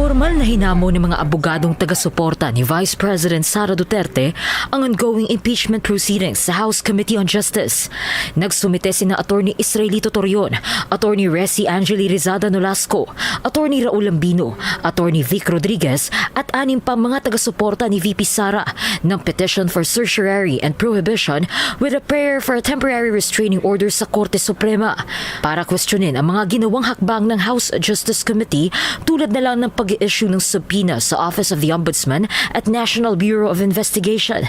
Formal na hinamo ng mga abogadong taga-suporta ni Vice President Sara Duterte ang ongoing impeachment proceedings sa House Committee on Justice. Nagsumite sina Attorney Israelito Torion, Attorney Resi Angeli Rizada Nolasco, Attorney Raul Lambino, Attorney Vic Rodriguez at anim pang mga taga-suporta ni VP Sara ng petition for certiorari and prohibition with a prayer for a temporary restraining order sa Korte Suprema para questionin ang mga ginawang hakbang ng House Justice Committee tulad na lang ng pag-i-issue ng subpoena sa Office of the Ombudsman at National Bureau of Investigation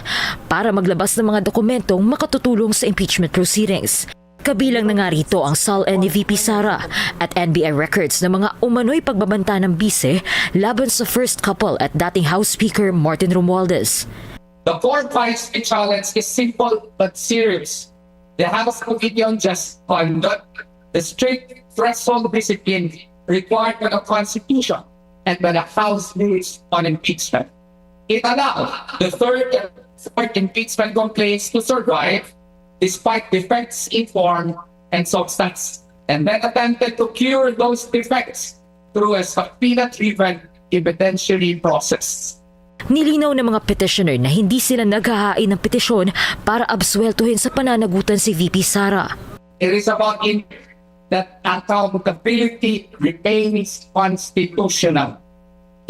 para maglabas ng mga dokumentong makatutulong sa impeachment proceedings. Kabilang na nga rito ang SALN ni VP Sara at NBI records ng mga umano'y pagbabanta ng bise laban sa first couple at dating House Speaker Martin Romualdez. The fourth vice challenge is simple but serious. The House Committee on Just Conduct, the strict threshold discipline required by the Constitution and by the House rules on impeachment. It allowed the third and fourth impeachment complaints to survive despite defects in form and substance, and then attempted to cure those defects through a subpoena-driven evidentiary process. Nilinaw ng mga petitioner na hindi sila naghahain ng petisyon para absueltuhin sa pananagutan si VP Sara. It is about that accountability remains constitutional.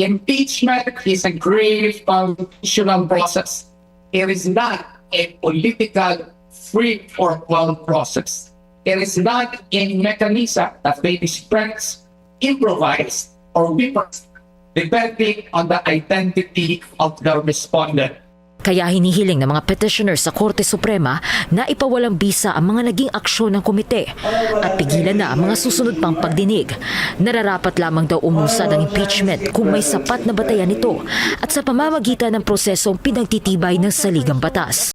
Impeachment is a grave constitutional process. It is not a political free-for-all process. It is not a mechanism that may be stretched, improvised, or weaponized, depending on the identity of the respondent. Kaya hinihiling ng mga petitioner sa Korte Suprema na ipawalang bisa ang mga naging aksyon ng komite at pigilan na ang mga susunod pang pagdinig. Nararapat lamang daw umusad ang impeachment kung may sapat na batayan nito at sa pamamagitan ng prosesong pinagtitibay ng saligang batas.